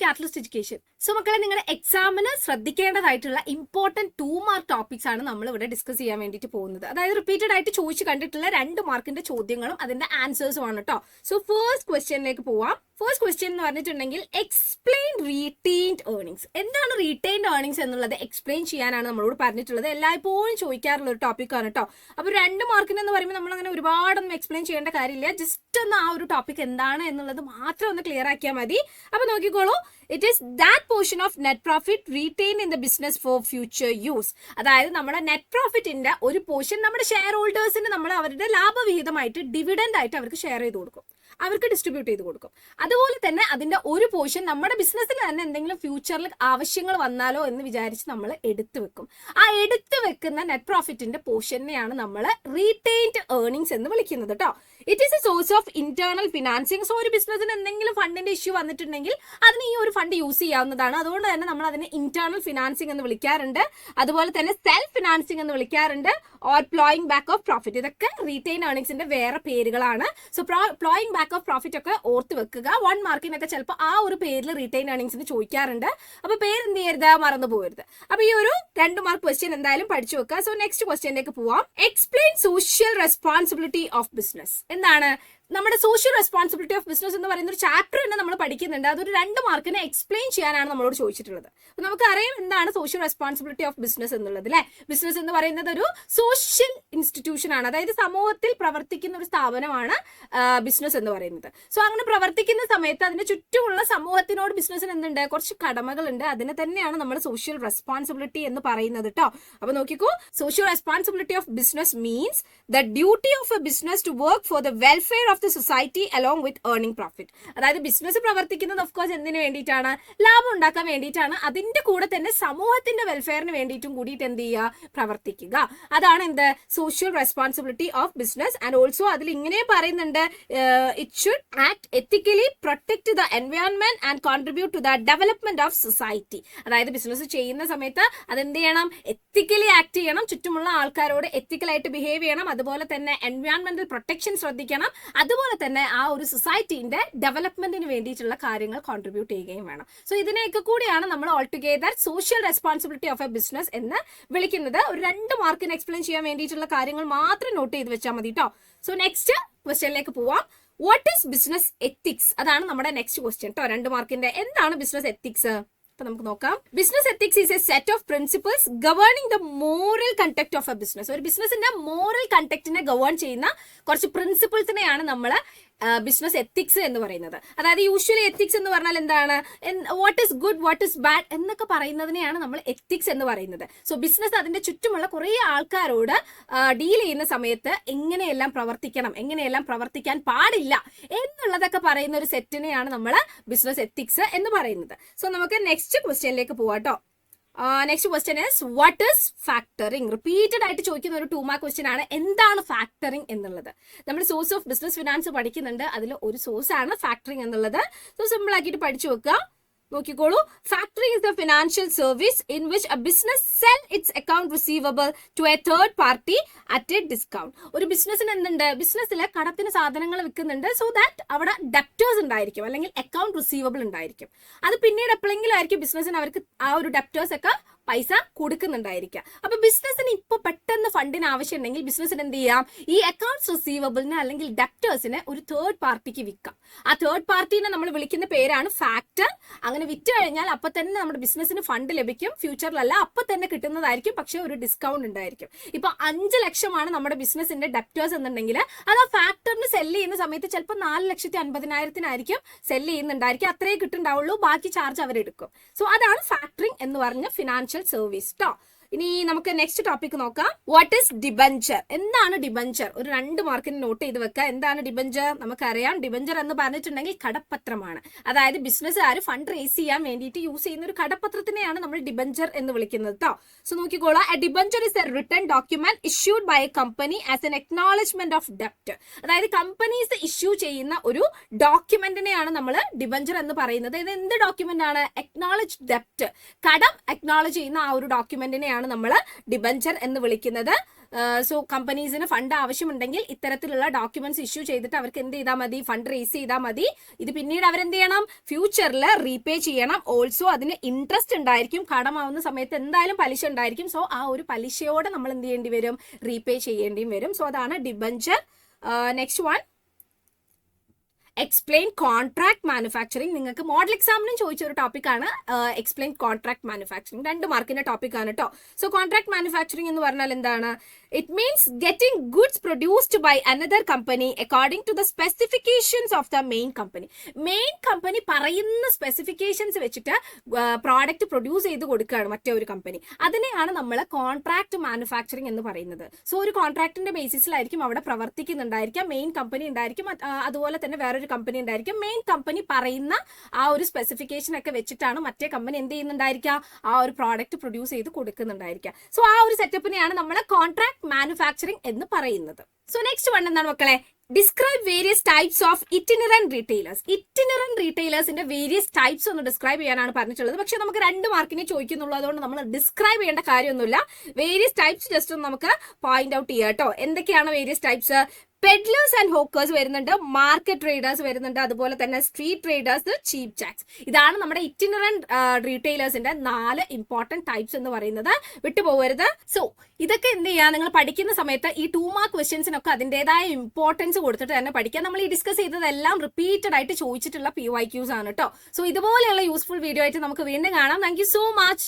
Catalyst education. So മക്കളെ, നിങ്ങളുടെ എക്സാമിന് ശ്രദ്ധിക്കേണ്ടതായിട്ടുള്ള ഇമ്പോർട്ടന്റ് 2 മാർക്ക് ടോപ്പിക്സ് ആണ് നമ്മൾ ഇവിടെ ഡിസ്കസ് ചെയ്യാൻ വേണ്ടിയിട്ട് പോകുന്നത്. അതായത് റിപ്പീറ്റഡ് ആയിട്ട് ചോദിച്ചു കണ്ടിട്ടുള്ള 2 മാർക്കിന്റെ ചോദ്യങ്ങളും അതിന്റെ ആൻസേഴ്സും ആണ് കേട്ടോ. സോ ഫസ്റ്റ് ക്വസ്റ്റ്യനിലേക്ക് പോവാം. ഫസ്റ്റ് ക്വസ്റ്റ്യൻ എന്ന് പറഞ്ഞിട്ടുണ്ടെങ്കിൽ എക്സ്പ്ലെയിൻ റീറ്റെയിൻഡ് ഏർണിംഗ്സ്. എന്താണ് റീറ്റെയിൻഡ് ഏർണിംഗ്സ് എന്നുള്ളത് എക്സ്പ്ലെയിൻ ചെയ്യാനാണ് നമ്മളോട് പറഞ്ഞിട്ടുള്ളത്. എല്ലായ്പ്പോഴും ചോദിക്കാറുള്ള ഒരു ടോപ്പിക്കാണ് കേട്ടോ. അപ്പോൾ 2 മാർക്കിന് എന്ന് പറയുമ്പോൾ നമ്മൾ അങ്ങനെ ഒരുപാടൊന്നും എക്സ്പ്ലെയിൻ ചെയ്യേണ്ട കാര്യമില്ല. ജസ്റ്റ് ഒന്ന് ആ ഒരു ടോപ്പിക് എന്താണ് എന്നുള്ളത് മാത്രം ഒന്ന് ക്ലിയർ ആക്കിയാൽ മതി. അപ്പൊ നോക്കിക്കോളൂ, it is that portion of net profit retain in the business for future use. അതായത് നമ്മുടെ നെറ്റ് പ്രോഫിറ്റിന്റെ ഒരു പോർഷൻ നമ്മുടെ ഷെയർ ഹോൾഡേഴ്സിന് നമ്മൾ അവരുടെ ലാഭവിഹിതമായിട്ട് ഡിവിഡൻഡ് ആയിട്ട് അവർക്ക് ഷെയർ ചെയ്ത് കൊടുക്കും, അവർക്ക് ഡിസ്ട്രിബ്യൂട്ട് ചെയ്ത് കൊടുക്കും. അതുപോലെ തന്നെ അതിന്റെ ഒരു പോർഷൻ നമ്മുടെ ബിസിനസ്സിൽ തന്നെ എന്തെങ്കിലും ഫ്യൂച്ചറിൽ ആവശ്യങ്ങൾ വന്നാലോ എന്ന് വിചാരിച്ച് നമ്മൾ എടുത്തു വെക്കും. ആ എടുത്തു വെക്കുന്ന നെറ്റ് പ്രോഫിറ്റിന്റെ പോർഷനെയാണ് നമ്മൾ റീറ്റെയിൻഡ് ഏർണിംഗ്സ് എന്ന് വിളിക്കുന്നത് കേട്ടോ. It is A source of internal financing. So ഒരു ബിസിനസ്സിന് എന്തെങ്കിലും ഫണ്ടിന്റെ ഇഷ്യൂ വന്നിട്ടുണ്ടെങ്കിൽ അതിന് ഈ ഒരു ഫണ്ട് യൂസ് ചെയ്യാവുന്നതാണ്. അതുകൊണ്ട് തന്നെ നമ്മൾ അതിനെ ഇന്റേണൽ ഫിനാൻസിങ് എന്ന് വിളിക്കാറുണ്ട്. അതുപോലെ തന്നെ സെൽഫ് ഫിനാൻസിങ് എന്ന് വിളിക്കാറുണ്ട്, or ploughing back of profit. ഇതൊക്കെ റീറ്റെയിൻ ഏർണിംഗ്സിന്റെ വേറെ പേരുകളാണ്. So ploughing back of profit ഒക്കെ ഓർത്ത് വെക്കുക. 1 മാർക്കിനൊക്കെ ചിലപ്പോൾ ആ ഒരു പേരിൽ റീറ്റെയിൻ ഏർണിംഗ്സിന് ചോദിക്കാറുണ്ട്. അപ്പൊ പേര് എന്ത് ചെയ്യരുത്, മറന്നു പോകരുത്. അപ്പൊ ഈ ഒരു 2 മാർക്ക് ക്വസ്റ്റ്യൻ എന്തായാലും പഠിച്ചു വെക്കുക. സോ നെക്സ്റ്റ് ക്വസ്റ്റ്യനിലേക്ക് പോവാം. Explain social responsibility of business. എന്താണ് നമ്മുടെ സോഷ്യൽ റെസ്പോൺസിബിലിറ്റി ഓഫ് ബിസിനസ് എന്ന് പറയുന്ന ഒരു ചാപ്റ്റർ തന്നെ നമ്മൾ പഠിക്കുന്നുണ്ട്. അതൊരു 2 മാർക്കിനെ എക്സ്പ്ലെയിൻ ചെയ്യാനാണ് നമ്മളോട് ചോദിച്ചിട്ടുള്ളത്. അപ്പൊ നമുക്കറിയാം എന്താണ് സോഷ്യൽ റെസ്പോൺസിബിലിറ്റി ഓഫ് ബിസിനസ് എന്നുള്ളത് അല്ലെ. ബിസിനസ് എന്ന് പറയുന്നത് ഒരു സോഷ്യൽ ഇൻസ്റ്റിറ്റ്യൂഷൻ ആണ്, അതായത് സമൂഹത്തിൽ പ്രവർത്തിക്കുന്ന ഒരു സ്ഥാപനമാണ് ബിസിനസ് എന്ന് പറയുന്നത്. സോ അങ്ങനെ പ്രവർത്തിക്കുന്ന സമയത്ത് അതിന്റെ ചുറ്റുമുള്ള സമൂഹത്തിനോട് ബിസിനസ്സിന് എന്തുണ്ട്, കുറച്ച് കടമകളുണ്ട്. അതിനെ തന്നെയാണ് നമ്മൾ സോഷ്യൽ റെസ്പോൺസിബിലിറ്റി എന്ന് പറയുന്നത് കേട്ടോ. അപ്പൊ നോക്കിക്കോ, social responsibility of business means the duty of a business to work for the welfare of the society along with earning profit. അതായത് ബിസിനസ് പ്രവർത്തിക്കുന്നത് ഓഫ് കോഴ്സ് എന്തിനു വേണ്ടിയിട്ടാണ്, ലാഭം ഉണ്ടാക്കാൻ വേണ്ടിയിട്ടാണ്. അതിന്റെ കൂടെ തന്നെ സമൂഹത്തിന്റെ വെൽഫെയറിന് വേണ്ടിയിട്ടും കൂടിയിട്ട് എന്ത് ചെയ്യുക, പ്രവർത്തിക്കുക. അതാണ് എന്ത് social responsibility of business. And also അതിൽ ഇങ്ങനെ പറയുന്നുണ്ട്, it should act ethically, protect the environment and contribute to the development of society. അതായത് ബിസിനസ് ചെയ്യുന്ന സമയത്ത് അതെന്ത് ചെയ്യണം, എത്തിക്കലി ആക്ട് ചെയ്യണം, ചുറ്റുമുള്ള ആൾക്കാരോട് എത്തിക്കലായിട്ട് ബിഹേവ് ചെയ്യണം. അതുപോലെ തന്നെ എൻവയോൺമെന്റൽ പ്രൊട്ടക്ഷൻ ശ്രദ്ധിക്കണം. അതുപോലെ തന്നെ ആ ഒരു സൊസൈറ്റിന്റെ ഡെവലപ്മെന്റിന് വേണ്ടിയിട്ടുള്ള കാര്യങ്ങൾ കോൺട്രിബ്യൂട്ട് ചെയ്യുകയും വേണം. സോ ഇതിനെയൊക്കെ കൂടിയാണ് നമ്മൾ all together social responsibility of a business എന്ന് വിളിക്കുന്നത്. ഒരു 2 മാർക്കിന് എക്സ്പ്ലെയിൻ ചെയ്യാൻ വേണ്ടിയിട്ടുള്ള കാര്യങ്ങൾ മാത്രം നോട്ട് ചെയ്ത് വെച്ചാൽ മതി കേട്ടോ. സോ നെക്സ്റ്റ് ക്വസ്റ്റ്യനിലേക്ക് പോവാം. What is business ethics? അതാണ് നമ്മുടെ നെക്സ്റ്റ് ക്വസ്റ്റ്യൻ കേട്ടോ, 2 മാർക്കിന്റെ. എന്താണ് ബിസിനസ് എത്തിക്സ്? അപ്പൊ നമുക്ക് നോക്കാം. Business ethics is A set of principles governing the moral conduct of a business. ഒരു ബിസിനസിന്റെ മോറൽ കണ്ടക്റ്റിനെ ഗവേൺ ചെയ്യുന്ന കുറച്ച് പ്രിൻസിപ്പിൾസിനെയാണ് നമ്മൾ ബിസിനസ് എത്തിക്സ് എന്ന് പറയുന്നത്. അതായത് യൂഷ്വലി എത്തിക്സ് എന്ന് പറഞ്ഞാൽ എന്താണ്, what is good, what is bad എന്നൊക്കെ പറയുന്നതിനെയാണ് നമ്മൾ എത്തിക്സ് എന്ന് പറയുന്നത്. സോ ബിസിനസ് അതിന്റെ ചുറ്റുമുള്ള കുറേ ആൾക്കാരോട് ഡീൽ ചെയ്യുന്ന സമയത്ത് എങ്ങനെയെല്ലാം പ്രവർത്തിക്കണം, എങ്ങനെയെല്ലാം പ്രവർത്തിക്കാൻ പാടില്ല എന്നുള്ളതൊക്കെ പറയുന്ന ഒരു സെറ്റിനെയാണ് നമ്മൾ ബിസിനസ് എത്തിക്സ് എന്ന് പറയുന്നത്. സോ നമുക്ക് നെക്സ്റ്റ് ക്വസ്റ്റ്യനിലേക്ക് പോവാട്ടോ. Next question is what is factoring? Repeated ആയിട്ട് ചോദിക്കുന്ന ഒരു 2 മാർക്ക് ക്വസ്റ്റ്യൻ ആണ്. എന്താണ് ഫാക്ടറിംഗ് എന്നുള്ളത്? നമ്മൾ സോഴ്സ് ഓഫ് ബിസിനസ് ഫിനാൻസ് പഠിക്കുന്നുണ്ട്, അതിൽ ഒരു സോഴ്സ് ആണ് ഫാക്ടറിംഗ് എന്നുള്ളത്. സോ സിമ്പിൾ ആക്കിയിട്ട് പഠിച്ചു വെക്കുക. നോക്കിക്കോളൂ, factoring is the financial service in which a business sell its account receivable to a third party at a discount. ഒരു ബിസിനസ്സിന് എന്തുണ്ട്, ബിസിനസ്സിൽ കടത്തിന് സാധനങ്ങൾ വിൽക്കുന്നുണ്ട്. സോ ദാറ്റ് അവിടെ ഡെപ്റ്റേഴ്സ് ഉണ്ടായിരിക്കും, അല്ലെങ്കിൽ അക്കൗണ്ട് റിസീവബിൾ ഉണ്ടായിരിക്കും. അത് പിന്നീട് എപ്പോഴെങ്കിലും ആയിരിക്കും ബിസിനസ്സിന് അവർക്ക് ആ ഒരു ഡെപ്റ്റേഴ്സ് ഒക്കെ പൈസ കൊടുക്കുന്നുണ്ടായിരിക്കുക. അപ്പൊ ബിസിനസ്സിന് ഇപ്പൊ പെട്ടെന്ന് ഫണ്ടിന് ആവശ്യം ഉണ്ടെങ്കിൽ ബിസിനസ്സിന് എന്ത് ചെയ്യാം, ഈ അക്കൗണ്ട്സ് റിസീവബിളിന് അല്ലെങ്കിൽ ഡെപ്റ്റേഴ്സിന് ഒരു തേർഡ് പാർട്ടിക്ക് വിൽക്കാം. ആ തേർഡ് പാർട്ടിനെ നമ്മൾ വിളിക്കുന്ന പേരാണ് ഫാക്ടർ. അങ്ങനെ വിറ്റ് കഴിഞ്ഞാൽ അപ്പൊ തന്നെ നമ്മുടെ ബിസിനസ്സിന് ഫണ്ട് ലഭിക്കും. ഫ്യൂച്ചറിലല്ല, അപ്പൊ തന്നെ കിട്ടുന്നതായിരിക്കും, പക്ഷെ ഒരു ഡിസ്കൗണ്ട് ഉണ്ടായിരിക്കും. ഇപ്പൊ 5 ലക്ഷമാണ് നമ്മുടെ ബിസിനസിന്റെ ഡെപ്റ്റേഴ്സ് എന്നുണ്ടെങ്കിൽ അത് ആ ഫാക്ടറിന് സെല് ചെയ്യുന്ന സമയത്ത് ചിലപ്പോൾ 4,50,000-ആയിരിക്കും സെല് ചെയ്യുന്നുണ്ടായിരിക്കും. അത്രേ കിട്ടുന്നുണ്ടാവുള്ളൂ, ബാക്കി ചാർജ് അവരെടുക്കും. സോ അതാണ് ഫാക്ടറിംഗ് എന്ന് പറഞ്ഞ ഫിനാൻഷ്യൽ സർവീസ് ട്ടോ. ഇനി നമുക്ക് നെക്സ്റ്റ് ടോപ്പിക് നോക്കാം. What is debenture? എന്താണ് ഡിബഞ്ചർ? ഒരു 2 മാർക്കിന് നോട്ട് ചെയ്ത് വെക്കുക. എന്താണ് ഡിബഞ്ചർ? നമുക്കറിയാം, ഡിബഞ്ചർ എന്ന് പറഞ്ഞിട്ടുണ്ടെങ്കിൽ കടപ്പത്രമാണ്. അതായത് ബിസിനസ്സുകാർ ഫണ്ട് റേസ് ചെയ്യാൻ വേണ്ടിയിട്ട് യൂസ് ചെയ്യുന്ന ഒരു കടപ്പത്രത്തിനെയാണ് നമ്മൾ ഡിബഞ്ചർ എന്ന് വിളിക്കുന്നത് കേട്ടോ. സോ നോക്കിക്കോളാം, a debenture is a written document issued by a company as an acknowledgement of ഡെപ്റ്റ്. അതായത് കമ്പനീസ് ഇഷ്യൂ ചെയ്യുന്ന ഒരു ഡോക്യുമെന്റിനെയാണ് നമ്മൾ ഡിബഞ്ചർ എന്ന് പറയുന്നത്. ഇത് എന്ത് ഡോക്യുമെന്റ് ആണ്? അക്നോളജ് ഡെപ്റ്റ്, കടം അക്നോളജ് ചെയ്യുന്ന ആ ഒരു ഡോക്യുമെന്റിനെയാണ് നമ്മൾ ഡിബഞ്ചർ എന്ന് വിളിക്കുന്നത്. സോ കമ്പനീസിന് ഫണ്ട് ആവശ്യമുണ്ടെങ്കിൽ ഇത്തരത്തിലുള്ള ഡോക്യുമെന്റ്സ് ഇഷ്യൂ ചെയ്തിട്ട് അവർക്ക് എന്ത് ചെയ്താൽ മതി, ഫണ്ട് റേസ് ചെയ്താൽ മതി. ഇത് പിന്നീട് അവരെന്ത് ചെയ്യണം, ഫ്യൂച്ചറിൽ റീപേ ചെയ്യണം. ഓൾസോ അതിന് ഇൻട്രസ്റ്റ് ഉണ്ടായിരിക്കും, കടമാവുന്ന സമയത്ത് എന്തായാലും പലിശ ഉണ്ടായിരിക്കും. സോ ആ ഒരു പലിശയോടെ നമ്മൾ എന്ത് ചെയ്യേണ്ടി വരും, റീപേ ചെയ്യേണ്ടിയും വരും. സോ അതാണ് debenture. Next one, explain contract manufacturing. നിങ്ങൾക്ക് മോഡൽ എക്സാമിനും ചോദിച്ച ഒരു ടോപ്പിക്കാണ് എക്സ്പ്ലെയിൻ കോൺട്രാക്ട് മാനുഫാക്ചറിങ്. 2 മാർക്കിന്റെ ടോപ്പിക്കാണ് കേട്ടോ. സോ കോൺട്രാക്ട് മാനുഫാക്ചറിങ് എന്ന് പറഞ്ഞാൽ എന്താണ്? It means getting goods produced by another company according to the specifications of the main company. Main company പറയുന്ന സ്പെസിഫിക്കേഷൻസ് വെച്ചിട്ട് പ്രോഡക്റ്റ് പ്രൊഡ്യൂസ് ചെയ്ത് കൊടുക്കുകയാണ് മറ്റേ ഒരു കമ്പനി. അതിനെയാണ് നമ്മൾ കോൺട്രാക്ട് മാനുഫാക്ചറിങ് എന്ന് പറയുന്നത്. സോ ഒരു കോൺട്രാക്ടിന്റെ ബേസിസിലായിരിക്കും അവിടെ പ്രവർത്തിക്കുന്നുണ്ടായിരിക്കാം. മെയിൻ കമ്പനി ഉണ്ടായിരിക്കും, അതുപോലെ തന്നെ വേറൊരു കമ്പനി ഉണ്ടായിരിക്കും. മെയിൻ കമ്പനി പറയുന്ന ആ ഒരു സ്പെസിഫിക്കേഷൻ ഒക്കെ വെച്ചിട്ടാണ് മറ്റേ കമ്പനി എന്ത് ചെയ്യുന്നുണ്ടായിരിക്കുക, ആ ഒരു പ്രോഡക്റ്റ് പ്രൊഡ്യൂസ് ചെയ്ത് കൊടുക്കുന്നുണ്ടായിരിക്കുക. സോ ആ ഒരു സെറ്റപ്പിനെയാണ് നമ്മൾ കോൺട്രാക്ട് മാനുഫാക്ചറിങ് എന്ന് പറയുന്നത്. സോ നെക്സ്റ്റ് വൺ എന്താണ് മക്കളെ? Describe various types of itinerant retailers. Itinerant റീറ്റെയിലേഴ്സിന്റെ വേരിയസ് ടൈപ്സ് ഒന്ന് ഡിസ്ക്രൈബ് ചെയ്യാനാണ് പറഞ്ഞിട്ടുള്ളത്. പക്ഷെ നമുക്ക് 2 മാർക്കിനെ ചോദിക്കുന്നുള്ളൂ, അതുകൊണ്ട് നമ്മൾ ഡിസ്ക്രൈബ് ചെയ്യേണ്ട കാര്യമൊന്നുമില്ല. വേരിയസ് ടൈപ്സ് ജസ്റ്റ് ഒന്ന് നമുക്ക് പോയിന്റ് ഔട്ട് ചെയ്യാം കേട്ടോ. എന്തൊക്കെയാണ് various types? Peddlers and hawkers വരുന്നുണ്ട്, മാർക്കറ്റ് ട്രേഡേഴ്സ് വരുന്നുണ്ട്, അതുപോലെ തന്നെ സ്ട്രീറ്റ് ട്രേഡേഴ്സ്, ചീപ്പ് ജാക്സ്. ഇതാണ് നമ്മുടെ ഇറ്റിനറന്റ് റീറ്റെയിലേഴ്സിന്റെ 4 ഇമ്പോർട്ടന്റ് ടൈപ്സ് എന്ന് പറയുന്നത്. വിട്ടുപോകരുത്. സോ ഇതൊക്കെ എന്ത് ചെയ്യുക, നിങ്ങൾ പഠിക്കുന്ന സമയത്ത് ഈ 2 മാർക്ക് ക്വസ്റ്റ്യൻസിനൊക്കെ അതിൻ്റെതായ ഇമ്പോർട്ടൻസ് കൊടുത്തിട്ട് തന്നെ പഠിക്കുക. നമ്മൾ ഈ ഡിസ്കസ് ചെയ്തതെല്ലാം റിപ്പീറ്റഡ് ആയിട്ട് ചോദിച്ചിട്ടുള്ള PYQs ആണ് കേട്ടോ. സോ ഇതുപോലെയുള്ള യൂസ്ഫുൾ വീഡിയോ ആയിട്ട് നമുക്ക് വീണ്ടും കാണാം. Thank you so much.